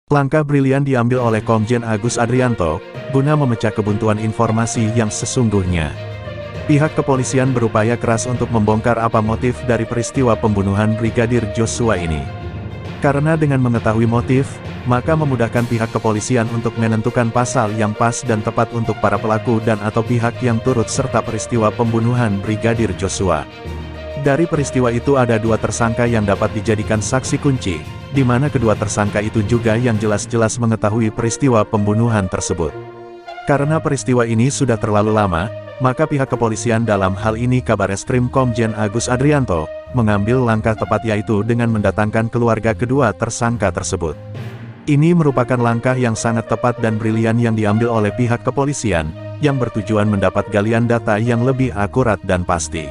Langkah brilian diambil oleh Komjen Agus Adrianto, guna memecah kebuntuan informasi yang sesungguhnya. Pihak kepolisian berupaya keras untuk membongkar apa motif dari peristiwa pembunuhan Brigadir Joshua ini. Karena dengan mengetahui motif, maka memudahkan pihak kepolisian untuk menentukan pasal yang pas dan tepat untuk para pelaku dan atau pihak yang turut serta peristiwa pembunuhan Brigadir Joshua. Dari peristiwa itu ada 2 tersangka yang dapat dijadikan saksi kunci, di mana kedua tersangka itu juga yang jelas-jelas mengetahui peristiwa pembunuhan tersebut. Karena peristiwa ini sudah terlalu lama, maka pihak kepolisian dalam hal ini Kabareskrim Komjen Agus Adrianto, mengambil langkah tepat yaitu dengan mendatangkan keluarga kedua tersangka tersebut. Ini merupakan langkah yang sangat tepat dan brilian yang diambil oleh pihak kepolisian, yang bertujuan mendapat galian data yang lebih akurat dan pasti.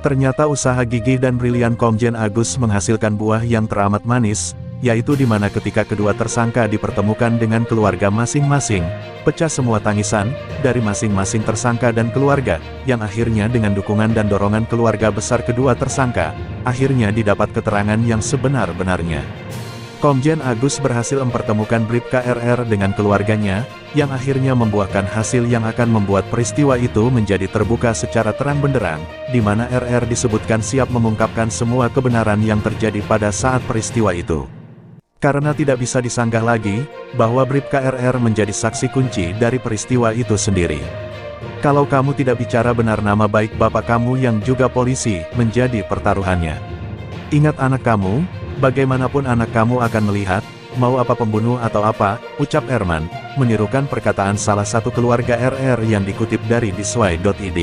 Ternyata usaha gigih dan brilian Komjen Agus menghasilkan buah yang teramat manis, yaitu di mana ketika kedua tersangka dipertemukan dengan keluarga masing-masing, pecah semua tangisan dari masing-masing tersangka dan keluarga, yang akhirnya dengan dukungan dan dorongan keluarga besar kedua tersangka, akhirnya didapat keterangan yang sebenar-benarnya. Komjen Agus berhasil mempertemukan Bribka RR dengan keluarganya, yang akhirnya membuahkan hasil yang akan membuat peristiwa itu menjadi terbuka secara terang benderang, di mana RR disebutkan siap mengungkapkan semua kebenaran yang terjadi pada saat peristiwa itu. Karena tidak bisa disanggah lagi, bahwa Bribka RR menjadi saksi kunci dari peristiwa itu sendiri. Kalau kamu tidak bicara benar, nama baik bapak kamu yang juga polisi menjadi pertaruhannya. Ingat anak kamu, bagaimanapun anak kamu akan melihat, mau apa pembunuh atau apa, ucap Erman, menirukan perkataan salah satu keluarga RR yang dikutip dari disway.id.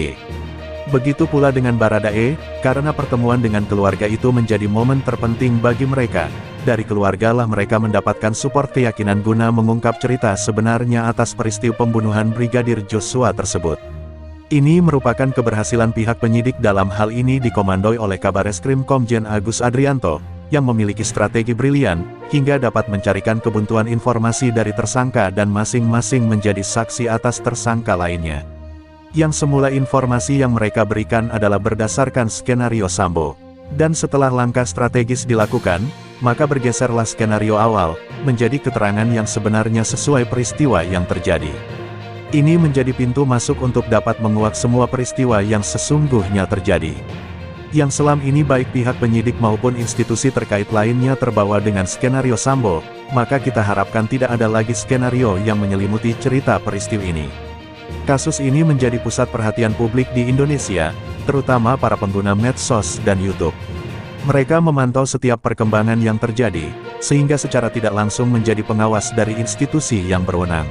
Begitu pula dengan Baradae, karena pertemuan dengan keluarga itu menjadi momen terpenting bagi mereka. Dari keluarga lah mereka mendapatkan support keyakinan guna mengungkap cerita sebenarnya atas peristiwa pembunuhan Brigadir Joshua tersebut. Ini merupakan keberhasilan pihak penyidik dalam hal ini dikomandoi oleh Kabareskrim Komjen Agus Adrianto, yang memiliki strategi brilian, hingga dapat mencarikan kebuntuan informasi dari tersangka dan masing-masing menjadi saksi atas tersangka lainnya. Yang semula informasi yang mereka berikan adalah berdasarkan skenario Sambo. Dan setelah langkah strategis dilakukan, maka bergeserlah skenario awal, menjadi keterangan yang sebenarnya sesuai peristiwa yang terjadi. Ini menjadi pintu masuk untuk dapat menguak semua peristiwa yang sesungguhnya terjadi. Yang selam ini baik pihak penyidik maupun institusi terkait lainnya terbawa dengan skenario Sambo, maka kita harapkan tidak ada lagi skenario yang menyelimuti cerita peristiwa ini. Kasus ini menjadi pusat perhatian publik di Indonesia, terutama para pengguna medsos dan YouTube. Mereka memantau setiap perkembangan yang terjadi, sehingga secara tidak langsung menjadi pengawas dari institusi yang berwenang.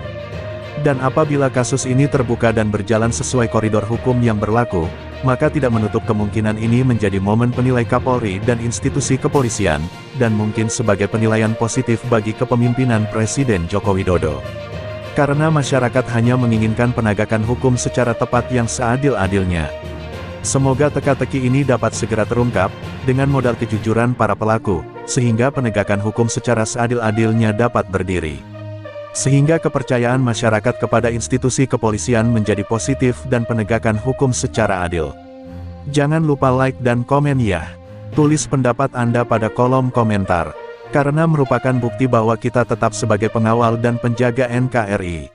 Dan apabila kasus ini terbuka dan berjalan sesuai koridor hukum yang berlaku, maka tidak menutup kemungkinan ini menjadi momen penilai Kapolri dan institusi kepolisian, dan mungkin sebagai penilaian positif bagi kepemimpinan Presiden Joko Widodo. Karena masyarakat hanya menginginkan penegakan hukum secara tepat yang seadil-adilnya. Semoga teka-teki ini dapat segera terungkap, dengan modal kejujuran para pelaku, sehingga penegakan hukum secara seadil-adilnya dapat berdiri. Sehingga kepercayaan masyarakat kepada institusi kepolisian menjadi positif dan penegakan hukum secara adil. Jangan lupa like dan komen ya. Tulis pendapat Anda pada kolom komentar. Karena merupakan bukti bahwa kita tetap sebagai pengawal dan penjaga NKRI.